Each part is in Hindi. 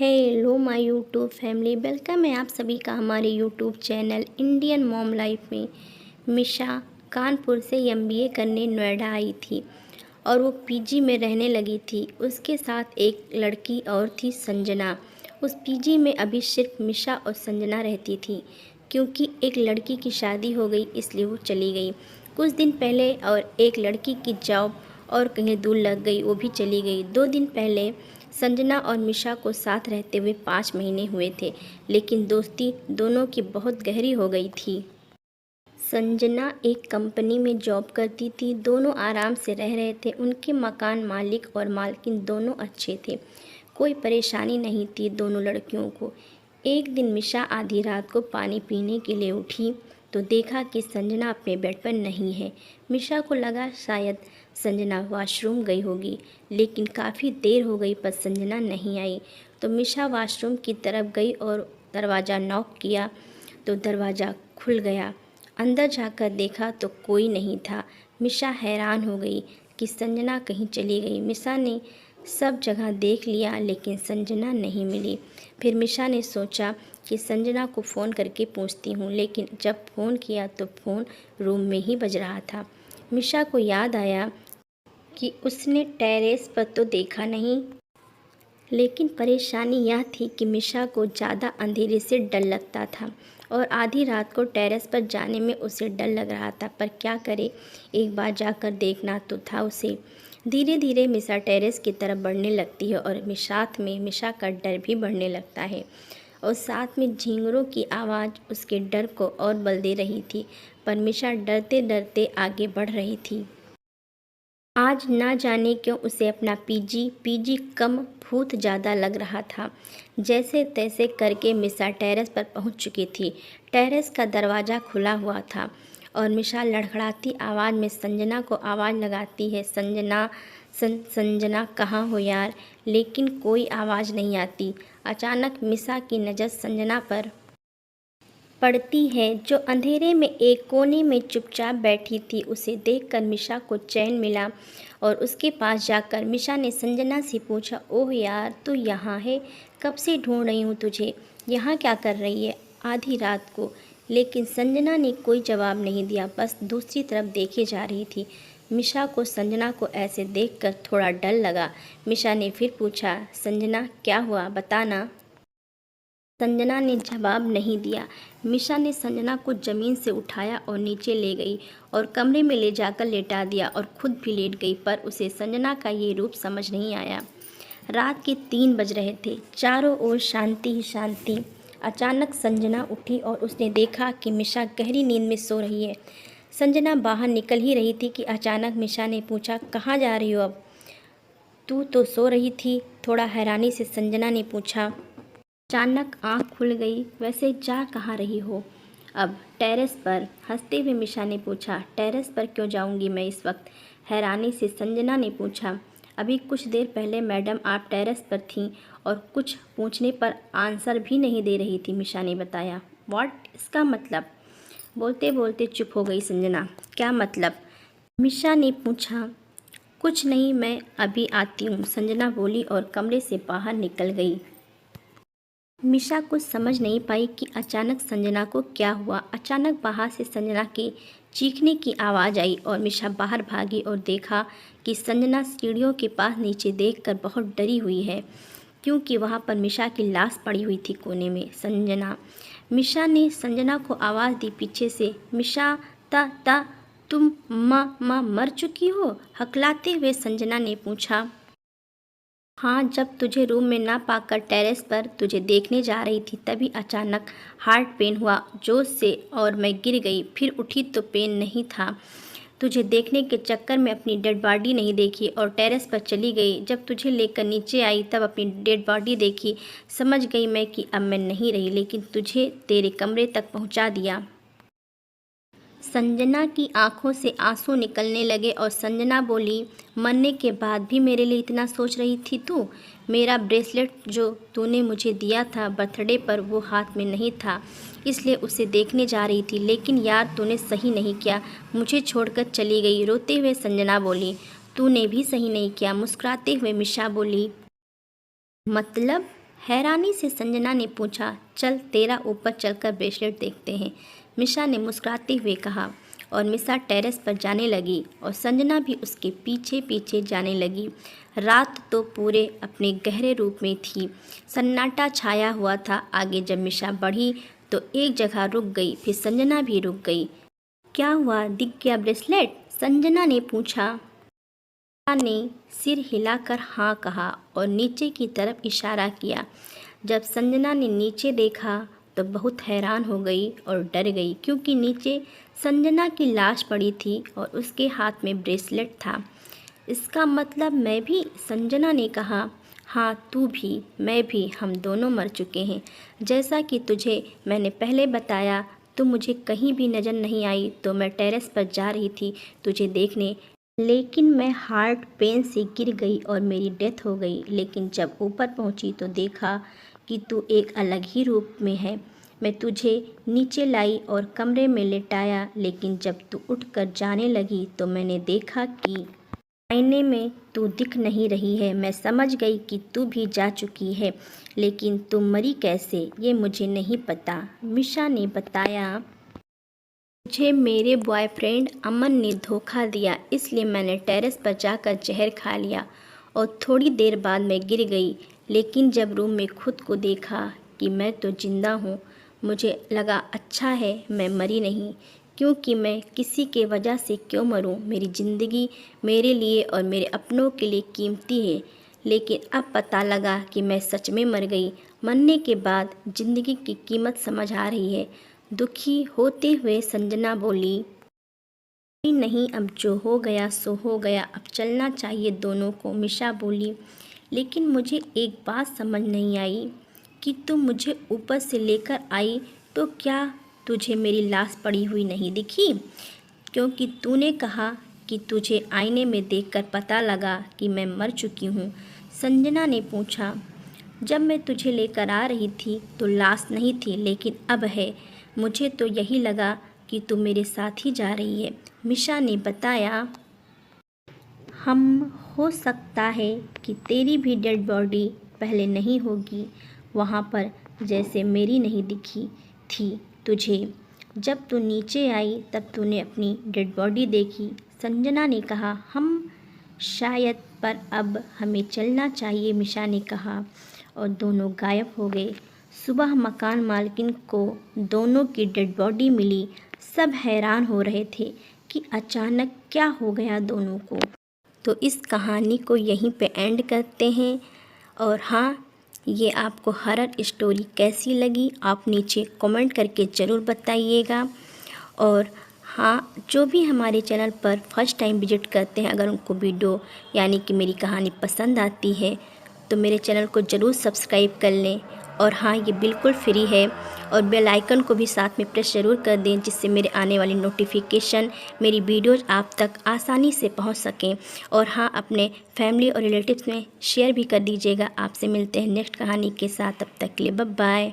Hello my YouTube family, welcome है आप सभी का हमारे YouTube channel Indian mom life में। मिशा कानपुर से एमबीए करने नोएडा आई थी और वो पीजी में रहने लगी थी। उसके साथ एक लड़की और थी, संजना। उस पीजी में अभी सिर्फ मिशा और संजना रहती थी, क्योंकि एक लड़की की शादी हो गई इसलिए वो चली गई कुछ दिन पहले, और एक लड़की की जॉब और कहीं दूर लग गई, वो भी चली गई। 2 दिन पहले संजना और मिशा को साथ रहते हुए 5 महीने हुए थे, लेकिन दोस्ती दोनों की बहुत गहरी हो गई थी। संजना एक कंपनी में जॉब करती थी, दोनों आराम से रह रहे थे। उनके मकान मालिक और मालकिन दोनों अच्छे थे, कोई परेशानी नहीं थी दोनों लड़कियों को। एक दिन मिशा आधी रात को पानी पीने के लिए उठी तो देखा कि संजना अपने बेड पर नहीं है। मिशा को लगा शायद संजना वॉशरूम गई होगी, लेकिन काफ़ी देर हो गई पर संजना नहीं आई। तो मिशा वॉशरूम की तरफ गई और दरवाज़ा नॉक किया तो दरवाज़ा खुल गया। अंदर जाकर देखा तो कोई नहीं था। मिशा हैरान हो गई कि संजना कहीं चली गई। मिशा ने सब जगह देख लिया लेकिन संजना नहीं मिली। फिर मिशा ने सोचा कि संजना को फ़ोन करके पूछती हूँ, लेकिन जब फ़ोन किया तो फ़ोन रूम में ही बज रहा था। मिशा को याद आया कि उसने टेरेस पर तो देखा नहीं, लेकिन परेशानी यह थी कि मिशा को ज़्यादा अंधेरे से डर लगता था और आधी रात को टेरेस पर जाने में उसे डर लग रहा था। पर क्या करे, एक बार जाकर देखना तो था उसे। धीरे धीरे मिशा टेरेस की तरफ बढ़ने लगती है और साथ में मिशा का डर भी बढ़ने लगता है, और साथ में झींगरों की आवाज़ उसके डर को और बल दे रही थी। पर मिशा डरते डरते आगे बढ़ रही थी। आज ना जाने क्यों उसे अपना पीजी कम भूत ज़्यादा लग रहा था। जैसे तैसे करके मिशा टेरेस पर पहुंच चुकी थी। टेरेस का दरवाज़ा खुला हुआ था और मिशा लड़खड़ाती आवाज़ में संजना को आवाज़ लगाती है, संजना संजना कहाँ हो यार, लेकिन कोई आवाज़ नहीं आती। अचानक मिशा की नज़र संजना पर पड़ती है, जो अंधेरे में एक कोने में चुपचाप बैठी थी। उसे देखकर मिशा को चैन मिला और उसके पास जाकर मिशा ने संजना से पूछा, ओह यार, तू यहाँ है? कब से ढूंढ रही हूँ तुझे। यहाँ क्या कर रही है आधी रात को? लेकिन संजना ने कोई जवाब नहीं दिया, बस दूसरी तरफ देखे जा रही थी। मिशा को संजना को ऐसे देखकर थोड़ा डर लगा। मिशा ने फिर पूछा, संजना क्या हुआ, बताना। संजना ने जवाब नहीं दिया। मिशा ने संजना को ज़मीन से उठाया और नीचे ले गई और कमरे में ले जाकर लेटा दिया और खुद भी लेट गई, पर उसे संजना का ये रूप समझ नहीं आया। रात के 3 बज रहे थे, चारों ओर शांति ही शांति। अचानक संजना उठी और उसने देखा कि मिशा गहरी नींद में सो रही है। संजना बाहर निकल ही रही थी कि अचानक मिशा ने पूछा, कहाँ जा रही हो अब? तू तो सो रही थी, थोड़ा हैरानी से संजना ने पूछा। अचानक आँख खुल गई, वैसे जा कहाँ रही हो? अब टेरेस पर, हंसते हुए मिशा ने पूछा। टेरेस पर क्यों जाऊंगी मैं इस वक्त? हैरानी से संजना ने पूछा। अभी कुछ देर पहले मैडम आप टेरेस पर थीं और कुछ पूछने पर आंसर भी नहीं दे रही थी, मिशा ने बताया। व्हाट, इसका मतलब? बोलते बोलते चुप हो गई संजना। क्या मतलब? मिशा ने पूछा। कुछ नहीं, मैं अभी आती हूँ, संजना बोली और कमरे से बाहर निकल गई। मिशा कुछ समझ नहीं पाई कि अचानक संजना को क्या हुआ। अचानक बाहर से संजना के चीखने की आवाज़ आई और मिशा बाहर भागी और देखा कि संजना सीढ़ियों के पास नीचे देखकर बहुत डरी हुई है, क्योंकि वहाँ पर मिशा की लाश पड़ी हुई थी कोने में। संजना, मिशा ने संजना को आवाज़ दी पीछे से, मिशा ता ता तुम माँ मर चुकी हो? हकलाते हुए संजना ने पूछा। हाँ, जब तुझे रूम में ना पाकर टेरेस पर तुझे देखने जा रही थी तभी अचानक हार्ट पेन हुआ जोश से और मैं गिर गई। फिर उठी तो पेन नहीं था। तुझे देखने के चक्कर में अपनी डेड बॉडी नहीं देखी और टेरेस पर चली गई। जब तुझे लेकर नीचे आई तब अपनी डेड बॉडी देखी। समझ गई मैं कि अब मैं नहीं रही, लेकिन तुझे तेरे कमरे तक पहुंचा दिया। संजना की आंखों से आंसू निकलने लगे और संजना बोली, मरने के बाद भी मेरे लिए इतना सोच रही थी तू? मेरा ब्रेसलेट जो तूने मुझे दिया था बर्थडे पर, वो हाथ में नहीं था, इसलिए उसे देखने जा रही थी। लेकिन यार, तूने सही नहीं किया, मुझे छोड़कर चली गई। रोते हुए संजना बोली। तूने भी सही नहीं किया, मुस्कुराते हुए मिशा बोली। मतलब? हैरानी से संजना ने पूछा, चल तेरा ऊपर चलकर ब्रेसलेट देखते हैं, मिशा ने मुस्कुराते हुए कहा। और मिशा टेरेस पर जाने लगी और संजना भी उसके पीछे पीछे जाने लगी। रात तो पूरे अपने गहरे रूप में थी, सन्नाटा छाया हुआ था। आगे जब मिशा बढ़ी तो एक जगह रुक गई, फिर संजना भी रुक गई। क्या हुआ, दिख गया ब्रेसलेट? संजना ने पूछा। ने सिर हिलाकर हाँ कहा और नीचे की तरफ इशारा किया। जब संजना ने नीचे देखा तो बहुत हैरान हो गई और डर गई, क्योंकि नीचे संजना की लाश पड़ी थी और उसके हाथ में ब्रेसलेट था। इसका मतलब मैं भी? संजना ने कहा। हाँ, तू भी, मैं भी, हम दोनों मर चुके हैं। जैसा कि तुझे मैंने पहले बताया, तू मुझे कहीं भी नज़र नहीं आई तो मैं टेरेस पर जा रही थी तुझे देखने, लेकिन मैं हार्ट पेन से गिर गई और मेरी डेथ हो गई। लेकिन जब ऊपर पहुंची तो देखा कि तू एक अलग ही रूप में है। मैं तुझे नीचे लाई और कमरे में लेटाया, लेकिन जब तू उठकर जाने लगी तो मैंने देखा कि आईने में तू दिख नहीं रही है। मैं समझ गई कि तू भी जा चुकी है, लेकिन तू मरी कैसे ये मुझे नहीं पता, मिशा ने बताया। मुझे मेरे बॉयफ्रेंड अमन ने धोखा दिया, इसलिए मैंने टेरेस पर जाकर जहर खा लिया और थोड़ी देर बाद मैं गिर गई। लेकिन जब रूम में खुद को देखा कि मैं तो जिंदा हूँ, मुझे लगा अच्छा है मैं मरी नहीं, क्योंकि मैं किसी के वजह से क्यों मरूं। मेरी ज़िंदगी मेरे लिए और मेरे अपनों के लिए कीमती है। लेकिन अब पता लगा कि मैं सच में मर गई। मरने के बाद ज़िंदगी की कीमत समझ आ रही है। दुखी होते हुए संजना बोली, नहीं, अब जो हो गया सो हो गया, अब चलना चाहिए दोनों को, मिशा बोली। लेकिन मुझे एक बात समझ नहीं आई कि तुम मुझे ऊपर से लेकर आई तो क्या तुझे मेरी लाश पड़ी हुई नहीं दिखी? क्योंकि तूने कहा कि तुझे आईने में देखकर पता लगा कि मैं मर चुकी हूँ, संजना ने पूछा। जब मैं तुझे लेकर आ रही थी तो लाश नहीं थी, लेकिन अब है। मुझे तो यही लगा कि तू मेरे साथ ही जा रही है, मिशा ने बताया। हो सकता है कि तेरी भी डेड बॉडी पहले नहीं होगी वहाँ पर, जैसे मेरी नहीं दिखी थी तुझे। जब तू नीचे आई तब तूने अपनी डेड बॉडी देखी, संजना ने कहा। शायद, पर अब हमें चलना चाहिए, मिशा ने कहा और दोनों गायब हो गए। सुबह मकान मालकिन को दोनों की डेड बॉडी मिली। सब हैरान हो रहे थे कि अचानक क्या हो गया दोनों को। तो इस कहानी को यहीं पे एंड करते हैं। और हाँ, ये आपको हॉरर स्टोरी कैसी लगी आप नीचे कमेंट करके ज़रूर बताइएगा। और हाँ, जो भी हमारे चैनल पर फर्स्ट टाइम विजिट करते हैं, अगर उनको वीडियो यानी कि मेरी कहानी पसंद आती है तो मेरे चैनल को ज़रूर सब्सक्राइब कर लें। और हाँ, ये बिल्कुल फ्री है और बेल आइकन को भी साथ में प्रेस ज़रूर कर दें, जिससे मेरे आने वाली नोटिफिकेशन, मेरी वीडियोज़ आप तक आसानी से पहुंच सकें। और हाँ, अपने फैमिली और रिलेटिव्स में शेयर भी कर दीजिएगा। आपसे मिलते हैं नेक्स्ट कहानी के साथ, तब तक के लिए bye bye.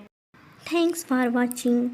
Thanks for watching.